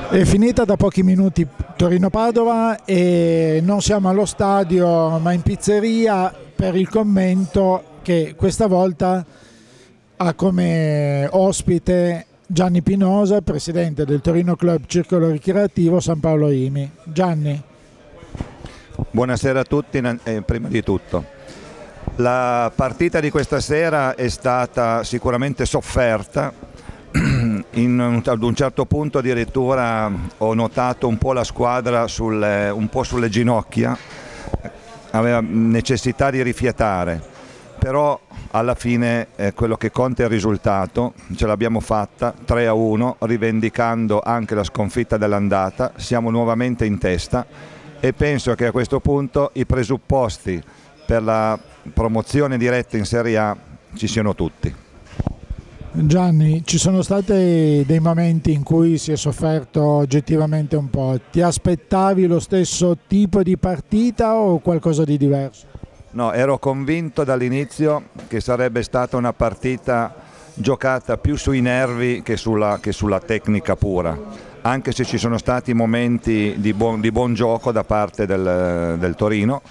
È finita da pochi minuti Torino-Padova e non siamo allo stadio ma in pizzeria per il commento che questa volta ha come ospite Gianni Pinosa, presidente del Torino Club Circolo Ricreativo San Paolo Imi. Gianni. Buonasera a tutti, prima di tutto. La partita di questa sera è stata sicuramente sofferta. Ad un certo punto addirittura ho notato un po' la squadra un po' sulle ginocchia, aveva necessità di rifiatare, però alla fine quello che conta è il risultato, ce l'abbiamo fatta 3-1, rivendicando anche la sconfitta dell'andata, siamo nuovamente in testa e penso che a questo punto i presupposti per la promozione diretta in Serie A ci siano tutti. Gianni, ci sono stati dei momenti in cui si è sofferto oggettivamente un po'. Ti aspettavi lo stesso tipo di partita o qualcosa di diverso? No, ero convinto dall'inizio che sarebbe stata una partita giocata più sui nervi che sulla tecnica pura, anche se ci sono stati momenti di buon gioco da parte del Torino.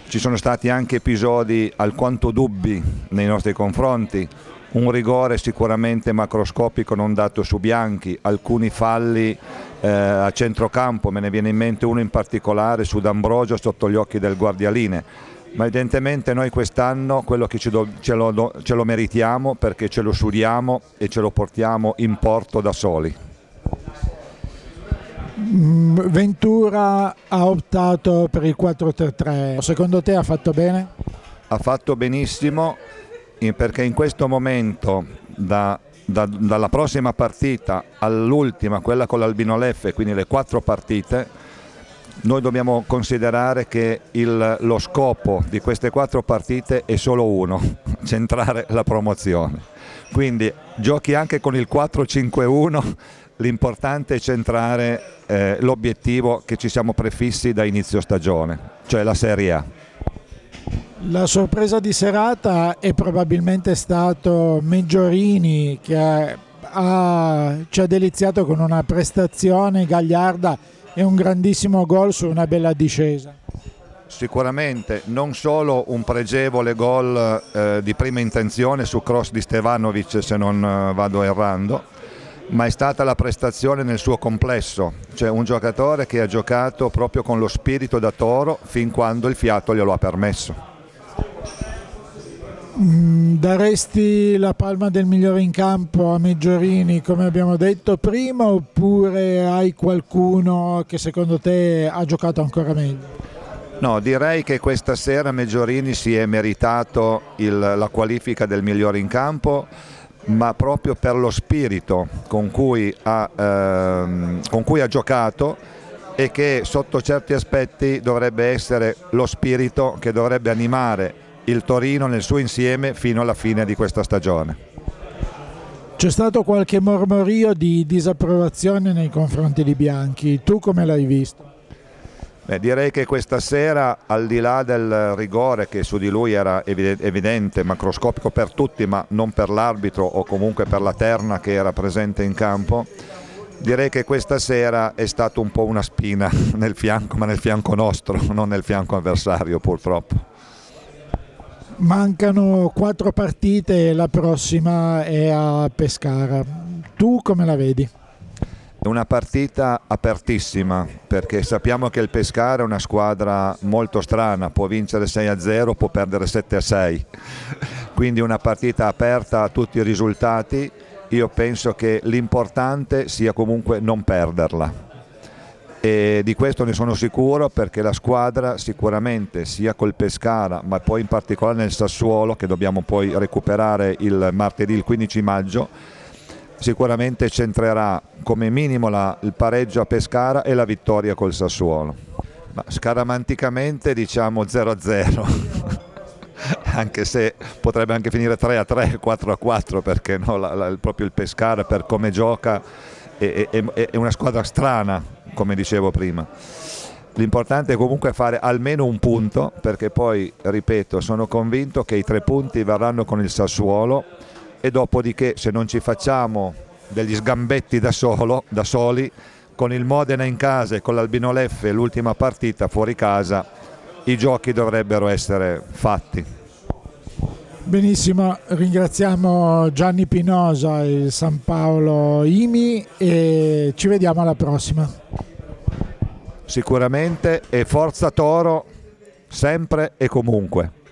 Ci sono stati anche episodi alquanto dubbi nei nostri confronti. Un rigore sicuramente macroscopico non dato su Bianchi, alcuni falli a centrocampo, me ne viene in mente uno in particolare su D'Ambrosio sotto gli occhi del guardialine, ma evidentemente noi quest'anno quello che ce lo meritiamo perché ce lo sudiamo e ce lo portiamo in porto da soli. Ventura ha optato per il 4-3-3, secondo te ha fatto bene? Ha fatto benissimo, perché in questo momento dalla prossima partita all'ultima, quella con l'Albino Leffe, quindi le 4 partite, noi dobbiamo considerare che lo scopo di queste 4 partite è solo uno: centrare la promozione. Quindi giochi anche con il 4-5-1, l'importante è centrare l'obiettivo che ci siamo prefissi da inizio stagione, cioè la Serie A. La sorpresa di serata è probabilmente stato Meggiorini che ci ha deliziato con una prestazione gagliarda e un grandissimo gol su una bella discesa. Sicuramente non solo un pregevole gol di prima intenzione su cross di Stevanovic, se non vado errando, ma è stata la prestazione nel suo complesso, cioè un giocatore che ha giocato proprio con lo spirito da toro fin quando il fiato glielo ha permesso. Daresti la palma del migliore in campo a Meggiorini come abbiamo detto prima, oppure hai qualcuno che secondo te ha giocato ancora meglio? No, direi che questa sera Meggiorini si è meritato la qualifica del migliore in campo, ma proprio per lo spirito con cui ha giocato e che sotto certi aspetti dovrebbe essere lo spirito che dovrebbe animare il Torino nel suo insieme fino alla fine di questa stagione. C'è stato qualche mormorio di disapprovazione nei confronti di Bianchi, tu come l'hai visto? Direi che questa sera, al di là del rigore che su di lui era evidente, macroscopico per tutti ma non per l'arbitro o comunque per la terna che era presente in campo, direi che questa sera è stato un po' una spina nel fianco, ma nel fianco nostro, non nel fianco avversario purtroppo. Mancano 4 partite e la prossima è a Pescara. Tu come la vedi? È una partita apertissima perché sappiamo che il Pescara è una squadra molto strana, può vincere 6-0, può perdere 7-6, quindi una partita aperta a tutti i risultati. Io penso che l'importante sia comunque non perderla. E di questo ne sono sicuro perché la squadra sicuramente sia col Pescara ma poi in particolare nel Sassuolo, che dobbiamo poi recuperare il martedì il 15 maggio, sicuramente centrerà come minimo il pareggio a Pescara e la vittoria col Sassuolo, ma scaramanticamente diciamo 0-0 anche se potrebbe anche finire 3-3, 4-4, perché no, proprio il Pescara per come gioca è una squadra strana, come dicevo prima. L'importante è comunque fare almeno un punto, perché poi, ripeto, sono convinto che i 3 punti verranno con il Sassuolo e dopodiché, se non ci facciamo degli sgambetti da soli, con il Modena in casa e con l'Albino Leffe l'ultima partita fuori casa, i giochi dovrebbero essere fatti. Benissimo, ringraziamo Gianni Pinosa e il San Paolo IMI e ci vediamo alla prossima. Sicuramente, e forza Toro sempre e comunque.